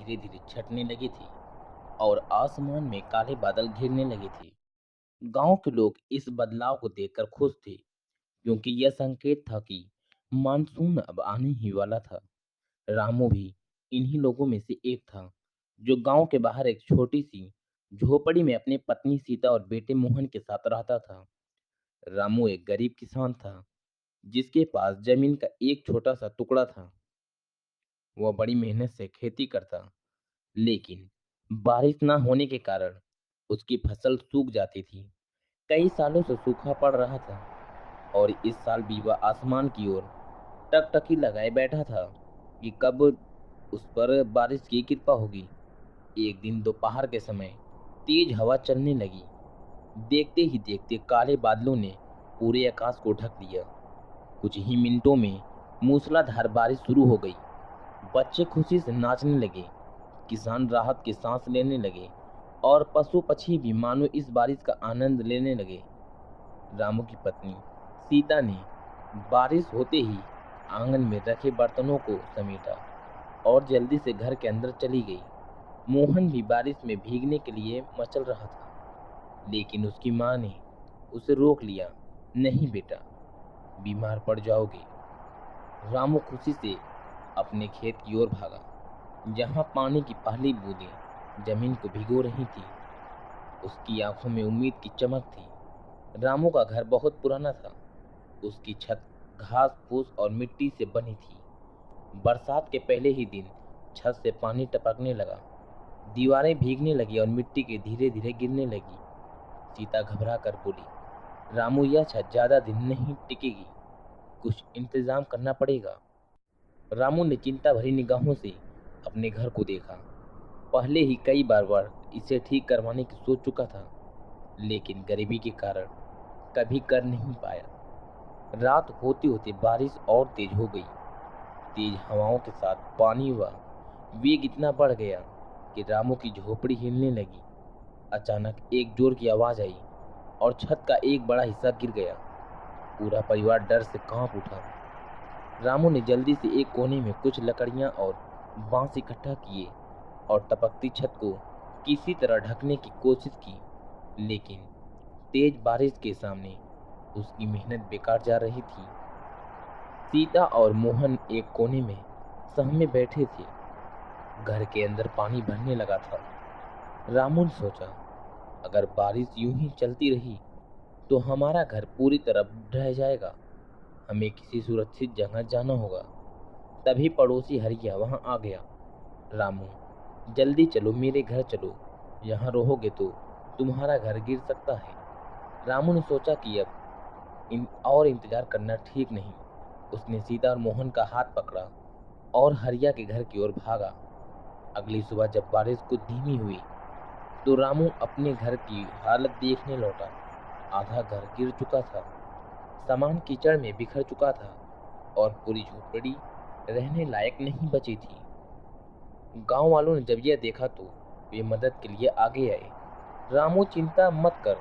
धीरे धीरे छटने लगी थी और आसमान में काले बादल घिरने लगे थे। गांव के लोग इस बदलाव को देखकर खुश थे, क्योंकि यह संकेत था कि मानसून अब आने ही वाला था। रामू भी इन्हीं लोगों में से एक था, जो गांव के बाहर एक छोटी सी झोपड़ी में अपनी पत्नी सीता और बेटे मोहन के साथ रहता था। रामू एक गरीब किसान था, जिसके पास जमीन का एक छोटा सा टुकड़ा था। वह बड़ी मेहनत से खेती करता, लेकिन बारिश न होने के कारण उसकी फसल सूख जाती थी। कई सालों से सूखा पड़ रहा था और इस साल भी वह आसमान की ओर टकटकी लगाए बैठा था कि कब उस पर बारिश की कृपा होगी। एक दिन दोपहर के समय तेज हवा चलने लगी। देखते ही देखते काले बादलों ने पूरे आकाश को ढक लिया। कुछ ही मिनटों में मूसलाधार बारिश शुरू हो गई। बच्चे खुशी से नाचने लगे, किसान राहत की सांस लेने लगे और पशु पक्षी भी मानो इस बारिश का आनंद लेने लगे। रामू की पत्नी सीता ने बारिश होते ही आंगन में रखे बर्तनों को समेटा और जल्दी से घर के अंदर चली गई। मोहन भी बारिश में भीगने के लिए मचल रहा था, लेकिन उसकी माँ ने उसे रोक लिया। नहीं बेटा, बीमार पड़ जाओगे। रामू खुशी से अपने खेत की ओर भागा, जहाँ पानी की पहली बूंदें जमीन को भिगो रही थी। उसकी आंखों में उम्मीद की चमक थी। रामू का घर बहुत पुराना था। उसकी छत घास फूस और मिट्टी से बनी थी। बरसात के पहले ही दिन छत से पानी टपकने लगा। दीवारें भीगने लगी और मिट्टी के धीरे धीरे गिरने लगी। सीता घबरा कर बोली, रामू, यह छत ज्यादा दिन नहीं टिकेगी, कुछ इंतजाम करना पड़ेगा। रामू ने चिंता भरी निगाहों से अपने घर को देखा। पहले ही कई बार वह इसे ठीक करवाने की सोच चुका था, लेकिन गरीबी के कारण कभी कर नहीं पाया। रात होते होते बारिश और तेज हो गई। तेज हवाओं के साथ पानी व वेग इतना बढ़ गया कि रामू की झोपड़ी हिलने लगी। अचानक एक जोर की आवाज आई और छत का एक बड़ा हिस्सा गिर गया। पूरा परिवार डर से कांप उठा। रामू ने जल्दी से एक कोने में कुछ लकड़ियां और बांस इकट्ठा किए और टपकती छत को किसी तरह ढकने की कोशिश की, लेकिन तेज बारिश के सामने उसकी मेहनत बेकार जा रही थी। सीता और मोहन एक कोने में सहमे बैठे थे। घर के अंदर पानी भरने लगा था। रामू ने सोचा, अगर बारिश यूं ही चलती रही तो हमारा घर पूरी तरह ढह जाएगा। हमें किसी सुरक्षित जगह जाना होगा। तभी पड़ोसी हरिया वहां आ गया। रामू, जल्दी चलो, मेरे घर चलो। यहाँ रहोगे तो तुम्हारा घर गिर सकता है। रामू ने सोचा कि अब इंतजार करना ठीक नहीं। उसने सीता और मोहन का हाथ पकड़ा और हरिया के घर की ओर भागा। अगली सुबह जब बारिश कुछ धीमी हुई तो रामू अपने घर की हालत देखने लौटा। आधा घर गिर चुका था, सामान कीचड़ में बिखर चुका था और पूरी झोपड़ी रहने लायक नहीं बची थी। गांव वालों ने जब यह देखा तो वे मदद के लिए आगे आए। रामू, चिंता मत कर,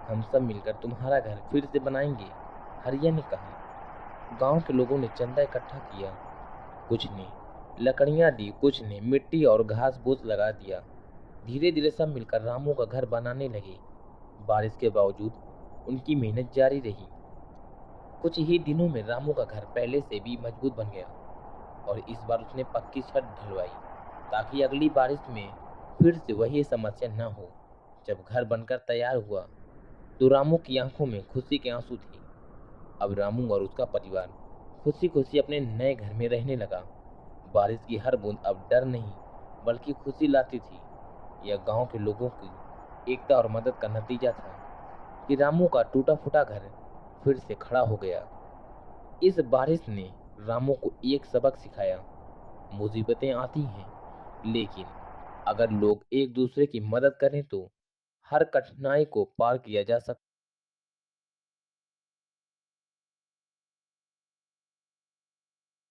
हम सब मिलकर तुम्हारा घर फिर से बनाएंगे, हरिया ने कहा। गांव के लोगों ने चंदा इकट्ठा किया। कुछ ने लकड़ियां दी, कुछ ने मिट्टी और घास फूस लगा दिया। धीरे धीरे सब मिलकर रामू का घर बनाने लगे। बारिश के बावजूद उनकी मेहनत जारी रही। कुछ ही दिनों में रामू का घर पहले से भी मजबूत बन गया और इस बार उसने पक्की छत ढलवाई, ताकि अगली बारिश में फिर से वही समस्या न हो। जब घर बनकर तैयार हुआ तो रामू की आंखों में खुशी के आंसू थे। अब रामू और उसका परिवार खुशी खुशी अपने नए घर में रहने लगा। बारिश की हर बूंद अब डर नहीं बल्कि खुशी लाती थी। यह गांव के लोगों की एकता और मदद का नतीजा था कि रामू का टूटा फूटा घर फिर से खड़ा हो गया। इस बारिश ने रामू को एक सबक सिखाया, मुसीबतें आती हैं, लेकिन अगर लोग एक दूसरे की मदद करें तो हर कठिनाई को पार किया जा सकता